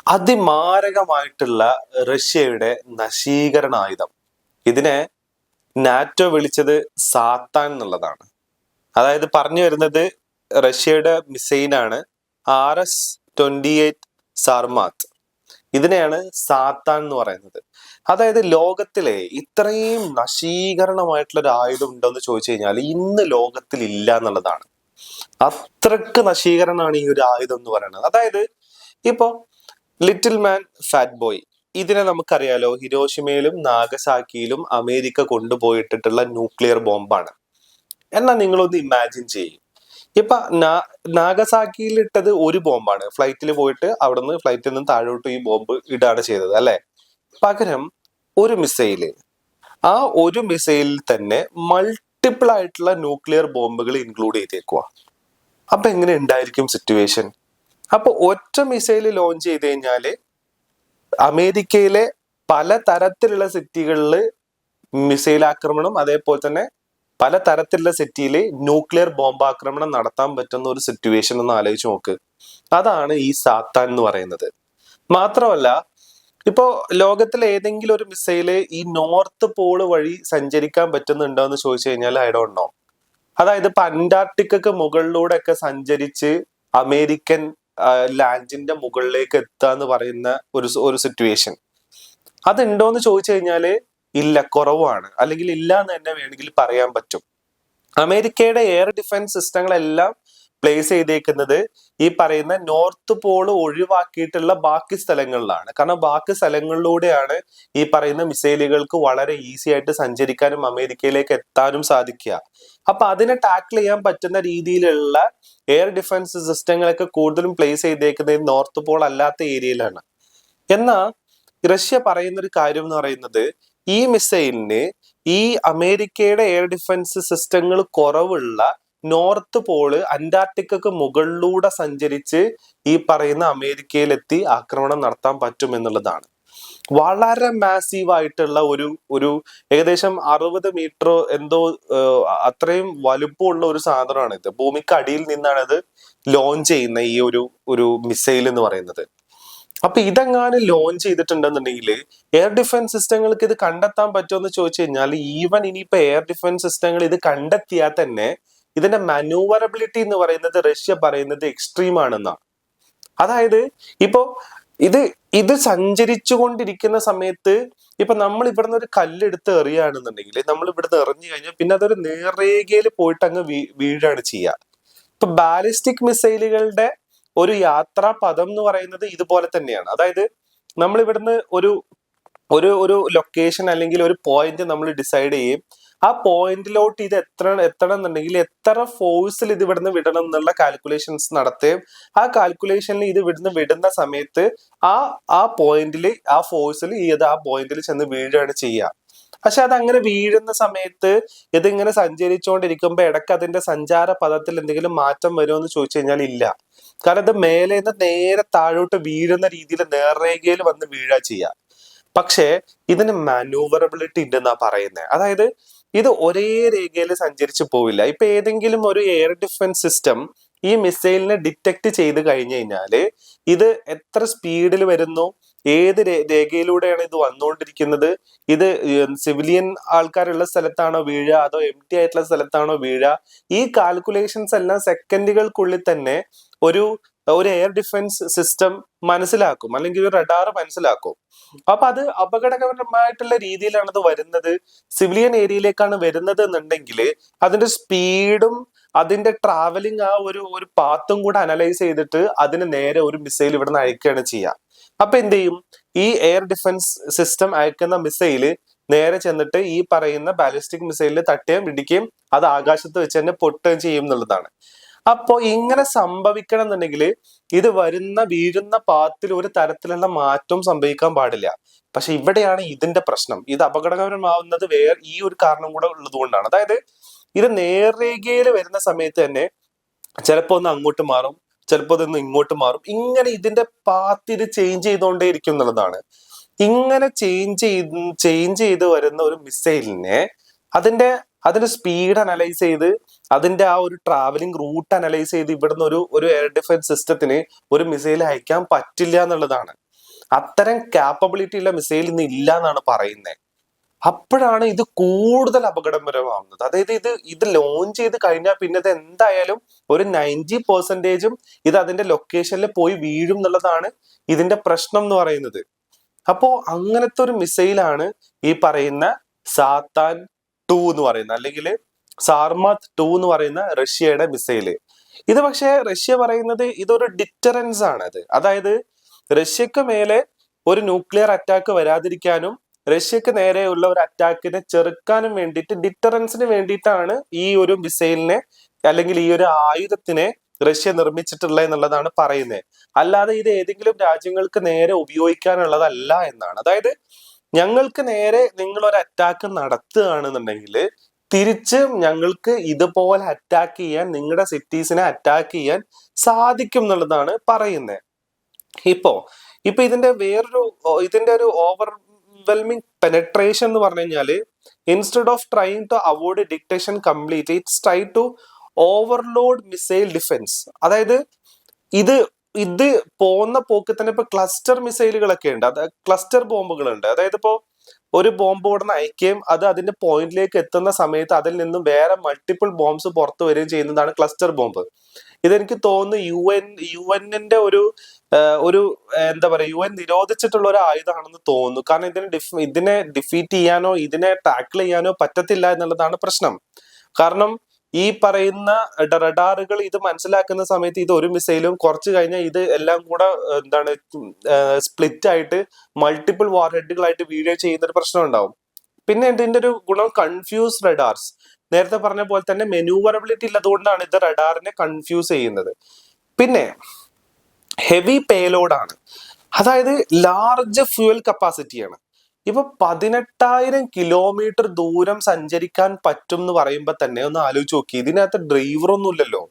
അതിമാരകമായിട്ടുള്ള റഷ്യയുടെ നശീകരണായുധം. ഇതിനെ നാറ്റോ വിളിച്ചത് സാത്താൻ എന്നുള്ളതാണ്. അതായത് പറഞ്ഞു വരുന്നത് റഷ്യയുടെ മിസൈലാണ് RS-28 സാർമാത്ത്. ഇതിനെയാണ് സാത്താൻ എന്ന് പറയുന്നത്. അതായത് ലോകത്തിലെ ഇത്രയും നശീകരണമായിട്ടുള്ള ഒരു ആയുധം ഉണ്ടോ എന്ന് ചോദിച്ചു കഴിഞ്ഞാൽ ഇന്ന് ലോകത്തിൽ ഇല്ല എന്നുള്ളതാണ്. അത്രക്ക് നശീകരണമാണ് ഈ ഒരു ആയുധം എന്ന് പറയുന്നത്. അതായത് ഇപ്പോ ലിറ്റിൽ മാൻ ഫാറ്റ് ബോയ്, ഇതിനെ നമുക്കറിയാലോ, ഹിരോഷിമയിലും നാഗസാക്കിയിലും അമേരിക്ക കൊണ്ടുപോയിട്ടിട്ടുള്ള ന്യൂക്ലിയർ ബോംബാണ്. എന്നാൽ നിങ്ങളൊന്ന് ഇമാജിൻ ചെയ്യും, ഇപ്പൊ നാഗസാക്കിയിൽ ഇട്ടത് ഒരു ബോംബാണ്. ഫ്ലൈറ്റിൽ പോയിട്ട് അവിടുന്ന് ഫ്ലൈറ്റിൽ നിന്ന് താഴോട്ട് ഈ ബോംബ് ഇടാണ് ചെയ്തത് അല്ലെ. പകരം ഒരു മിസൈല്, ആ ഒരു മിസൈലിൽ തന്നെ മൾട്ടിപ്പിൾ ആയിട്ടുള്ള ന്യൂക്ലിയർ ബോംബുകൾ ഇൻക്ലൂഡ് ചെയ്തേക്കുക. അപ്പൊ എങ്ങനെ ഉണ്ടായിരിക്കും സിറ്റുവേഷൻ? അപ്പൊ ഒറ്റ മിസൈൽ ലോഞ്ച് ചെയ്ത് കഴിഞ്ഞാല് അമേരിക്കയിലെ പല തരത്തിലുള്ള സിറ്റികളിൽ മിസൈൽ ആക്രമണം, അതേപോലെ തന്നെ പല തരത്തിലുള്ള സിറ്റിയിൽ ന്യൂക്ലിയർ ബോംബാക്രമണം നടത്താൻ പറ്റുന്ന ഒരു സിറ്റുവേഷൻ ഒന്ന് ആലോചിച്ച് നോക്ക്. അതാണ് ഈ സാത്താൻ എന്ന് പറയുന്നത്. മാത്രമല്ല, ഇപ്പോ ലോകത്തിലെ ഏതെങ്കിലും ഒരു മിസൈല് ഈ നോർത്ത് പോള് വഴി സഞ്ചരിക്കാൻ പറ്റുന്നുണ്ടോ എന്ന് ചോദിച്ചു കഴിഞ്ഞാൽ ഐ ഡോണ്ട് നോ. അതായത് ഇപ്പൊ അന്റാർട്ടിക്കക്ക് മുകളിലൂടെ ഒക്കെ സഞ്ചരിച്ച് അമേരിക്കൻ ലാൻഡിന്റെ മുകളിലേക്ക് എത്തുക എന്ന് പറയുന്ന ഒരു സിറ്റുവേഷൻ അതുണ്ടോന്ന് ചോദിച്ചു കഴിഞ്ഞാല് ഇല്ല, കുറവാണ്, അല്ലെങ്കിൽ ഇല്ല എന്ന് തന്നെ വേണമെങ്കിൽ പറയാൻ പറ്റും. അമേരിക്കയുടെ എയർ ഡിഫൻസ് സിസ്റ്റങ്ങളെല്ലാം പ്ലേസ് ചെയ്തേക്കുന്നത് ഈ പറയുന്ന നോർത്ത് പോള് ഒഴിവാക്കിയിട്ടുള്ള ബാക്കി സ്ഥലങ്ങളിലാണ്. കാരണം ബാക്കി സ്ഥലങ്ങളിലൂടെയാണ് ഈ പറയുന്ന മിസൈലുകൾക്ക് വളരെ ഈസി ആയിട്ട് സഞ്ചരിക്കാനും അമേരിക്കയിലേക്ക് എത്താനും സാധിക്കുക. അപ്പൊ അതിനെ ടാക്കിൾ ചെയ്യാൻ പറ്റുന്ന രീതിയിലുള്ള എയർ ഡിഫൻസ് സിസ്റ്റങ്ങളൊക്കെ കൂടുതലും പ്ലേസ് ചെയ്തേക്കുന്നത് നോർത്ത് പോൾ അല്ലാത്ത ഏരിയയിലാണ്. എന്നാൽ റഷ്യ പറയുന്ന ഒരു കാര്യം എന്ന് പറയുന്നത്, ഈ മിസൈലിന് ഈ അമേരിക്കയുടെ എയർ ഡിഫൻസ് സിസ്റ്റങ്ങൾ കുറവുള്ള നോർത്ത് പോള് അന്റാർട്ടിക്കക്ക് മുകളിലൂടെ സഞ്ചരിച്ച് ഈ പറയുന്ന അമേരിക്കയിലെത്തി ആക്രമണം നടത്താൻ പറ്റും എന്നുള്ളതാണ്. വളരെ മാസീവ് ആയിട്ടുള്ള ഒരു ഏകദേശം 60 മീറ്റർ എന്തോ അത്രയും വലുപ്പമുള്ള ഒരു സാധനമാണ് ഇത്. ഭൂമിക്ക് അടിയിൽ നിന്നാണ് ഇത് ലോഞ്ച് ചെയ്യുന്ന ഈ ഒരു മിസൈൽ എന്ന് പറയുന്നത്. അപ്പൊ ഇതെങ്ങാനും ലോഞ്ച് ചെയ്തിട്ടുണ്ടെന്നുണ്ടെങ്കിൽ എയർ ഡിഫൻസ് സിസ്റ്റങ്ങൾക്ക് ഇത് കണ്ടെത്താൻ പറ്റുമെന്ന് ചോദിച്ചു കഴിഞ്ഞാൽ, ഈവൻ ഇനിയിപ്പോ എയർ ഡിഫൻസ് സിസ്റ്റങ്ങൾ ഇത് കണ്ടെത്തിയാൽ തന്നെ ഇതിന്റെ മാനൂവറബിലിറ്റി എന്ന് പറയുന്നത് റഷ്യ പറയുന്നത് എക്സ്ട്രീം ആണെന്നാണ്. അതായത് ഇപ്പോ ഇത് സഞ്ചരിച്ചു കൊണ്ടിരിക്കുന്ന സമയത്ത് ഇപ്പൊ നമ്മൾ ഇവിടുന്ന് ഒരു കല്ലെടുത്ത് എറിയുകയാണെന്നുണ്ടെങ്കിൽ, നമ്മൾ ഇവിടുന്ന് എറിഞ്ഞു കഴിഞ്ഞാൽ പിന്നെ അതൊരു നേർരേഖയിൽ പോയിട്ട് അങ്ങ് വീഴാണ് ചെയ്യുക. ഇപ്പൊ ബാലിസ്റ്റിക് മിസൈലുകളുടെ ഒരു യാത്രാ പദം എന്ന് പറയുന്നത് ഇതുപോലെ തന്നെയാണ്. അതായത് നമ്മൾ ഇവിടുന്ന് ഒരു ലൊക്കേഷൻ അല്ലെങ്കിൽ ഒരു പോയിന്റ് നമ്മൾ ഡിസൈഡ് ചെയ്യും. ആ പോയിന്റിലോട്ട് ഇത് എത്തണം എന്നുണ്ടെങ്കിൽ എത്ര ഫോഴ്സിൽ ഇത് ഇവിടുന്ന് വിടണം എന്നുള്ള കാൽക്കുലേഷൻസ് നടത്തുകയും ആ കാൽക്കുലേഷനിൽ ഇത് ഇവിടുന്ന് വിടുന്ന സമയത്ത് ആ പോയിന്റിൽ ആ ഫോഴ്സിൽ ആ പോയിന്റിൽ ചെന്ന് വീഴുകയാണ് ചെയ്യുക. പക്ഷെ അത് അങ്ങനെ വീഴുന്ന സമയത്ത് ഇതിങ്ങനെ സഞ്ചരിച്ചുകൊണ്ടിരിക്കുമ്പോൾ ഇടയ്ക്ക് അതിന്റെ സഞ്ചാര പദത്തിൽ എന്തെങ്കിലും മാറ്റം വരുമോ എന്ന് ചോദിച്ചു കഴിഞ്ഞാൽ ഇല്ല. കാരണം ഇത് മേലെ നിന്ന് നേരെ താഴോട്ട് വീഴുന്ന രീതിയിൽ നേർരേഖയിൽ വന്ന് വീഴുക ചെയ്യുക. പക്ഷേ ഇതിന് മാനൂവറബിലിറ്റി ഉണ്ടെന്നാ പറയുന്നത്. അതായത് ഇത് ഒരേ രേഖയിൽ സഞ്ചരിച്ചു പോവില്ല. ഇപ്പൊ ഏതെങ്കിലും ഒരു എയർ ഡിഫൻസ് സിസ്റ്റം ഈ മിസൈലിനെ ഡിറ്റക്ട് ചെയ്ത് കഴിഞ്ഞു കഴിഞ്ഞാല് ഇത് എത്ര സ്പീഡിൽ വരുന്നു, ഏത് രേഖയിലൂടെയാണ് ഇത് വന്നുകൊണ്ടിരിക്കുന്നത്, ഇത് സിവിലിയൻ ആൾക്കാരുള്ള സ്ഥലത്താണോ വീഴുക അതോ എംടി ആയിട്ടുള്ള സ്ഥലത്താണോ വീഴുക, ഈ കാൽക്കുലേഷൻസ് എല്ലാം സെക്കൻഡുകൾക്കുള്ളിൽ തന്നെ ഒരു എയർ ഡിഫൻസ് സിസ്റ്റം മനസ്സിലാക്കും, അല്ലെങ്കിൽ ഒരു റഡാർ മനസ്സിലാക്കും. അപ്പൊ അത് അപകടകരമായിട്ടുള്ള രീതിയിലാണ് അത് വരുന്നത്. സിവിലിയൻ ഏരിയയിലേക്കാണ് വരുന്നത് എന്നുണ്ടെങ്കിൽ അതിന്റെ സ്പീഡും അതിന്റെ ട്രാവലിംഗ് ആ ഒരു പാത്തും കൂടെ അനലൈസ് ചെയ്തിട്ട് അതിന് നേരെ ഒരു മിസൈൽ ഇവിടെ നിന്ന് അയക്കുകയാണ് ചെയ്യുക. അപ്പൊ എന്ത് ചെയ്യും, ഈ എയർ ഡിഫൻസ് സിസ്റ്റം അയക്കുന്ന മിസൈല് നേരെ ചെന്നിട്ട് ഈ പറയുന്ന ബാലിസ്റ്റിക് മിസൈലിൽ തട്ടുകയും ഇടിക്കുകയും അത് ആകാശത്ത് വെച്ച് തന്നെ പൊട്ടുകയും ചെയ്യും എന്നുള്ളതാണ്. അപ്പോ ഇങ്ങനെ സംഭവിക്കണം എന്നുണ്ടെങ്കിൽ ഇത് വീഴുന്ന പാത്തിൽ ഒരു തരത്തിലുള്ള മാറ്റവും സംഭവിക്കാൻ പാടില്ല. പക്ഷെ ഇവിടെയാണ് ഇതിന്റെ പ്രശ്നം. ഇത് അപകടകരമാവുന്നത് ഈ ഒരു കാരണം കൂടെ ഉള്ളത് കൊണ്ടാണ്. അതായത് ഇത് നേർരേഖയിൽ വരുന്ന സമയത്ത് തന്നെ ചിലപ്പോ ഒന്ന് അങ്ങോട്ട് മാറും, ചിലപ്പോ ഇതൊന്ന് ഇങ്ങോട്ട് മാറും. ഇങ്ങനെ ഇതിന്റെ പാത്ത് ഇത് ചേഞ്ച് ചെയ്തുകൊണ്ടേയിരിക്കും എന്നുള്ളതാണ്. ഇങ്ങനെ ചേഞ്ച് ചെയ്ത് വരുന്ന ഒരു മിസൈലിനെ അതിന്റെ സ്പീഡ് അനലൈസ് ചെയ്ത് അതിന്റെ ആ ഒരു ട്രാവലിംഗ് റൂട്ട് അനലൈസ് ചെയ്ത് ഇവിടുന്ന് ഒരു എയർ ഡിഫൻസ് സിസ്റ്റത്തിന് ഒരു മിസൈൽ അയക്കാൻ പറ്റില്ല എന്നുള്ളതാണ്. അത്തരം കാപ്പബിലിറ്റി ഉള്ള മിസൈൽ ഇന്ന് ഇല്ല എന്നാണ് പറയുന്നത്. അപ്പോഴാണ് ഇത് കൂടുതൽ അപകടകരമാവുന്നത്. അതായത് ഇത് ലോഞ്ച് ചെയ്ത് കഴിഞ്ഞാൽ പിന്നെ ഇത് എന്തായാലും ഒരു 90% ഇത് അതിന്റെ ലൊക്കേഷനിൽ പോയി വീഴും എന്നുള്ളതാണ് ഇതിന്റെ പ്രശ്നം എന്ന് പറയുന്നത്. അപ്പോ അങ്ങനത്തെ ഒരു മിസൈലാണ് ഈ പറയുന്ന സാത്താൻ 2 എന്ന് പറയുന്ന, അല്ലെങ്കിൽ സാർമാത് 2 എന്ന് പറയുന്ന റഷ്യയുടെ മിസൈല്. ഇത് പക്ഷേ റഷ്യ പറയുന്നത് ഇതൊരു ഡിറ്ററൻസ് ആണ്. അതായത് റഷ്യക്ക് മേലെ ഒരു ന്യൂക്ലിയർ അറ്റാക്ക് വരാതിരിക്കാനും റഷ്യക്ക് നേരെയുള്ള ഒരു അറ്റാക്കിനെ ചെറുക്കാനും വേണ്ടിയിട്ട്, ഡിറ്ററൻസിന് വേണ്ടിയിട്ടാണ് ഈ ഒരു മിസൈലിനെ അല്ലെങ്കിൽ ഈ ഒരു ആയുധത്തിനെ റഷ്യ നിർമ്മിച്ചിട്ടുള്ളത് എന്നുള്ളതാണ് പറയുന്നത്. അല്ലാതെ ഇത് ഏതെങ്കിലും രാജ്യങ്ങൾക്ക് നേരെ ഉപയോഗിക്കാനുള്ളതല്ല എന്നാണ്. അതായത് ഞങ്ങൾക്ക് നേരെ നിങ്ങൾ ഒരു അറ്റാക്ക് നടത്തുകയാണെന്നുണ്ടെങ്കിൽ തിരിച്ച് ഞങ്ങൾക്ക് ഇതുപോലെ അറ്റാക്ക് ചെയ്യാൻ, നിങ്ങളുടെ സിറ്റീസിനെ അറ്റാക്ക് ചെയ്യാൻ സാധിക്കും എന്നുള്ളതാണ് പറയുന്നത്. ഇപ്പോ ഇതിന്റെ ഒരു ഓവർവെൽമിങ് പെനട്രേഷൻ എന്ന് പറഞ്ഞു കഴിഞ്ഞാല്, instead of trying to avoid detection complete, it's try to overload missile defence. അതായത് ഇത് പോകുന്ന പോക്ക് തന്നെ ഇപ്പൊ ക്ലസ്റ്റർ മിസൈലുകളൊക്കെ ഉണ്ട്, ക്ലസ്റ്റർ ബോംബുകളുണ്ട്. അതായത് ഇപ്പോ ഒരു ബോംബ് ഉടനെ അയക്കുകയും അത് അതിന്റെ പോയിന്റിലേക്ക് എത്തുന്ന സമയത്ത് അതിൽ നിന്നും വേറെ മൾട്ടിപ്പിൾ ബോംബ്സ് പുറത്തു വരികയും ചെയ്യുന്നതാണ് ക്ലസ്റ്റർ ബോംബ്. ഇതെനിക്ക് തോന്നുന്നു യുഎന്നിന്റെ ഒരു എന്താ പറയുക, UN നിരോധിച്ചിട്ടുള്ള ഒരു ആയുധമാണെന്ന് തോന്നുന്നു. കാരണം ഇതിനെ ഡിഫീറ്റ് ചെയ്യാനോ ഇതിനെ ടാക്കിൾ ചെയ്യാനോ പറ്റത്തില്ല എന്നുള്ളതാണ് പ്രശ്നം. കാരണം ഈ പറയുന്ന റഡാറുകൾ ഇത് മനസ്സിലാക്കുന്ന സമയത്ത് ഇത് ഒരു മിസൈലും കുറച്ച് കഴിഞ്ഞാൽ ഇത് എല്ലാം കൂടെ സ്പ്ലിറ്റ് ആയിട്ട് മൾട്ടിപ്പിൾ വാർ ഹെഡുകളായിട്ട് വീഴുകയും ചെയ്യുന്ന ഒരു പ്രശ്നം ഉണ്ടാവും. പിന്നെ ഇതിന്റെ ഒരു ഗുണം കൺഫ്യൂസ് റഡാർസ്. നേരത്തെ പറഞ്ഞ പോലെ തന്നെ മെനൂവറബിലിറ്റി ഇല്ലതുകൊണ്ടാണ് ഇത് റഡാറിനെ കൺഫ്യൂസ് ചെയ്യുന്നത്. പിന്നെ ഹെവി പേലോഡ് ആണ്, അതായത് ലാർജ് ഫ്യൂവൽ കപ്പാസിറ്റിയാണ്. ഇപ്പൊ 18,000 കിലോമീറ്റർ ദൂരം സഞ്ചരിക്കാൻ പറ്റും എന്ന് പറയുമ്പോ തന്നെ ഒന്ന് ആലോചിച്ച് നോക്കി. ഇതിനകത്ത് ഡ്രൈവർ ഒന്നും ഇല്ലല്ലോ,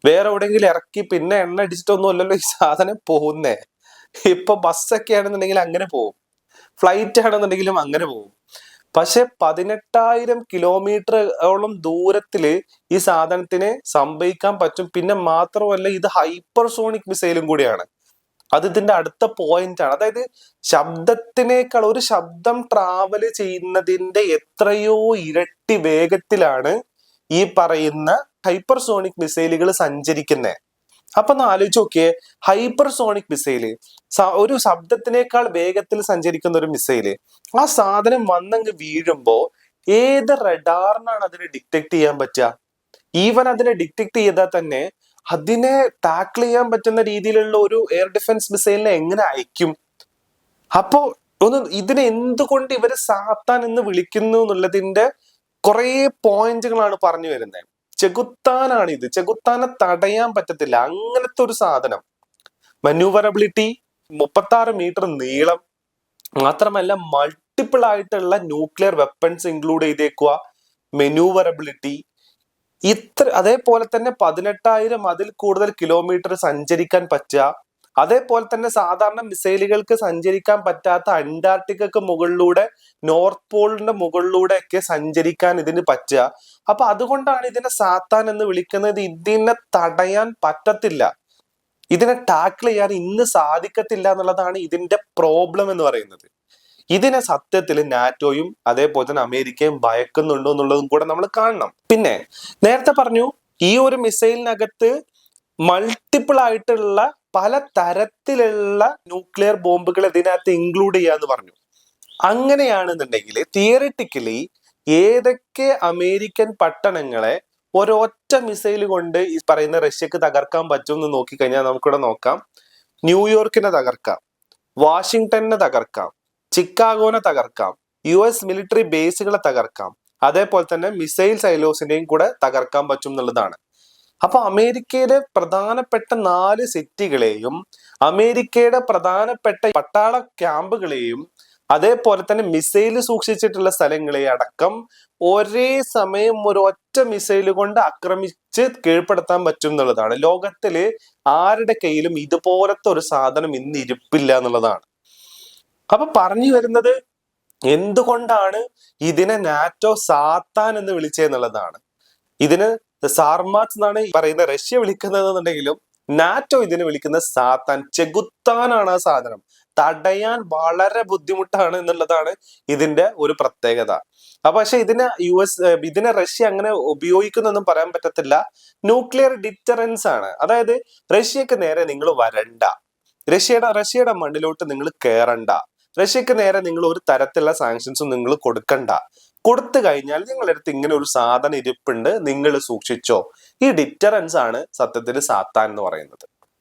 വേറെ എവിടെയെങ്കിലും ഇറക്കി പിന്നെ എണ്ണ അടിച്ചിട്ടൊന്നും അല്ലല്ലോ ഈ സാധനം പോകുന്നേ. ഇപ്പൊ ബസ്സൊക്കെ ആണെന്നുണ്ടെങ്കിൽ അങ്ങനെ പോകും, ഫ്ലൈറ്റ് ആണെന്നുണ്ടെങ്കിലും അങ്ങനെ പോകും. പക്ഷെ 18,000 കിലോമീറ്ററോളം ദൂരത്തില് ഈ സാധനത്തിനെ സംഭവിക്കാൻ പറ്റും. പിന്നെ മാത്രമല്ല ഇത് ഹൈപ്പർസോണിക് മിസൈലും കൂടിയാണ്. അത് ഇതിന്റെ അടുത്ത പോയിന്റ് ആണ്. അതായത് ശബ്ദത്തിനേക്കാൾ, ഒരു ശബ്ദം ട്രാവൽ ചെയ്യുന്നതിന്റെ എത്രയോ ഇരട്ടി വേഗത്തിലാണ് ഈ പറയുന്ന ഹൈപ്പർസോണിക് മിസൈലുകൾ സഞ്ചരിക്കുന്നത്. അപ്പൊ ഒന്ന് ആലോചിച്ച് നോക്കിയേ, ഹൈപ്പർസോണിക് മിസൈല്, ഒരു ശബ്ദത്തിനേക്കാൾ വേഗത്തിൽ സഞ്ചരിക്കുന്ന ഒരു മിസൈല്, ആ സാധനം വന്നങ്ങ് വീഴുമ്പോ ഏത് റഡാറിനാണ് അതിനെ ഡിറ്റക്ട് ചെയ്യാൻ പറ്റുക? ഈവൻ അതിനെ ഡിറ്റക്ട് ചെയ്താൽ തന്നെ അതിനെ ടാക്കിൾ ചെയ്യാൻ പറ്റുന്ന രീതിയിലുള്ള ഒരു എയർ ഡിഫൻസ് മിസൈലിനെ എങ്ങനെ അയക്കും? അപ്പോ ഇതിനെ എന്തുകൊണ്ട് ഇവര് സാത്താൻ എന്ന് വിളിക്കുന്നു എന്നുള്ളതിന്റെ കുറെ പോയിന്റുകളാണ് പറഞ്ഞു വരുന്നത്. ചെകുത്താനാണ് ഇത്, ചെകുത്താനെ തടയാൻ പറ്റത്തില്ല. അങ്ങനത്തെ ഒരു സാധനം. മനൂവറബിലിറ്റി, 36 മീറ്റർ നീളം, മാത്രമല്ല മൾട്ടിപ്പിൾ ആയിട്ടുള്ള ന്യൂക്ലിയർ വെപ്പൺസ് ഇൻക്ലൂഡ് ചെയ്തേക്കുക, മെനൂവറബിലിറ്റി അതേപോലെ തന്നെ 18,000 അതിൽ കൂടുതൽ കിലോമീറ്റർ സഞ്ചരിക്കാൻ പറ്റുക. അതേപോലെ തന്നെ സാധാരണ മിസൈലുകൾക്ക് സഞ്ചരിക്കാൻ പറ്റാത്ത അന്റാർട്ടിക്കക്ക് മുകളിലൂടെ, നോർത്ത് പോളിന്റെ മുകളിലൂടെ ഒക്കെ സഞ്ചരിക്കാൻ ഇതിന് പറ്റുക. അപ്പൊ അതുകൊണ്ടാണ് ഇതിനെ സാത്താൻ എന്ന് വിളിക്കുന്നത്. ഇതിനെ തടയാൻ പറ്റത്തില്ല, ഇതിനെ ടാക്കിൾ ചെയ്യാൻ ഇന്ന് സാധിക്കത്തില്ല എന്നുള്ളതാണ് ഇതിന്റെ പ്രോബ്ലം എന്ന് പറയുന്നത്. ഇതിനെ സത്യത്തിൽ നാറ്റോയും അതേപോലെ തന്നെ അമേരിക്കയും ഭയക്കുന്നുണ്ടോ എന്നുള്ളതും കൂടെ നമ്മൾ കാണണം. പിന്നെ നേരത്തെ പറഞ്ഞു ഈ ഒരു മിസൈലിനകത്ത് മൾട്ടിപ്പിൾ ആയിട്ടുള്ള പല തരത്തിലുള്ള ന്യൂക്ലിയർ ബോംബുകൾ ഇതിനകത്ത് ഇൻക്ലൂഡ് ചെയ്യാന്ന് പറഞ്ഞു. അങ്ങനെയാണെന്നുണ്ടെങ്കിൽ തിയറിറ്റിക്കലി ഏതൊക്കെ അമേരിക്കൻ പട്ടണങ്ങളെ ഒരൊറ്റ മിസൈൽ കൊണ്ട് ഈ പറയുന്ന റഷ്യക്ക് തകർക്കാൻ പറ്റും എന്ന് നോക്കിക്കഴിഞ്ഞാൽ നമുക്കിവിടെ നോക്കാം. ന്യൂയോർക്കിനെ തകർക്കാം, വാഷിങ്ടണിനെ തകർക്കാം, ചിക്കാഗോനെ തകർക്കാം, US മിലിറ്ററി ബേസുകളെ തകർക്കാം, അതേപോലെ തന്നെ മിസൈൽ സൈലോസിനെയും കൂടെ തകർക്കാൻ പറ്റും എന്നുള്ളതാണ്. അപ്പൊ അമേരിക്കയിലെ പ്രധാനപ്പെട്ട 4 സിറ്റികളെയും അമേരിക്കയുടെ പ്രധാനപ്പെട്ട പട്ടാള ക്യാമ്പുകളെയും അതേപോലെ തന്നെ മിസൈൽ സൂക്ഷിച്ചിട്ടുള്ള സ്ഥലങ്ങളെ അടക്കം ഒരേ സമയം ഒരു ഒറ്റ മിസൈൽ കൊണ്ട് ആക്രമിച്ച് കീഴ്പ്പെടുത്താൻ പറ്റും എന്നുള്ളതാണ്. ലോകത്തില് ആരുടെ കയ്യിലും ഇതുപോലത്തെ ഒരു സാധനം ഇന്ന് ഇരിപ്പില്ല എന്നുള്ളതാണ്. അപ്പൊ പറഞ്ഞു വരുന്നത് എന്തുകൊണ്ടാണ് ഇതിനെ നാറ്റോ സാത്താൻ എന്ന് വിളിച്ചെന്നുള്ളതാണ്. ഇതിന് സാർമാത്ത് എന്നാണ് പറയുന്ന റഷ്യ വിളിക്കുന്നത് എന്നുണ്ടെങ്കിലും നാറ്റോ ഇതിനെ വിളിക്കുന്ന സാത്താൻ, ചെകുത്താനാണ് ആ സാധനം. തടയാൻ വളരെ ബുദ്ധിമുട്ടാണ് എന്നുള്ളതാണ് ഇതിന്റെ ഒരു പ്രത്യേകത. പക്ഷെ ഇതിനെ റഷ്യ അങ്ങനെ ഉപയോഗിക്കുന്നൊന്നും പറയാൻ പറ്റത്തില്ല. ന്യൂക്ലിയർ ഡിറ്ററൻസ് ആണ്. അതായത് റഷ്യക്ക് നേരെ നിങ്ങൾ വരണ്ട, റഷ്യയുടെ മണ്ണിലോട്ട് നിങ്ങൾ കയറണ്ട, റഷ്യക്ക് നേരെ നിങ്ങൾ ഒരു തരത്തിലുള്ള സാങ്ഷൻസും നിങ്ങൾ കൊടുക്കണ്ട. കൊടുത്തു കഴിഞ്ഞാൽ നിങ്ങളുടെ അടുത്ത് ഇങ്ങനെ ഒരു സാധനം ഇരിപ്പുണ്ട്, നിങ്ങൾ സൂക്ഷിച്ചോ. ഈ ഡിറ്ററൻസ് ആണ് സത്യത്തിൽ സാത്താൻ എന്ന് പറയുന്നത്.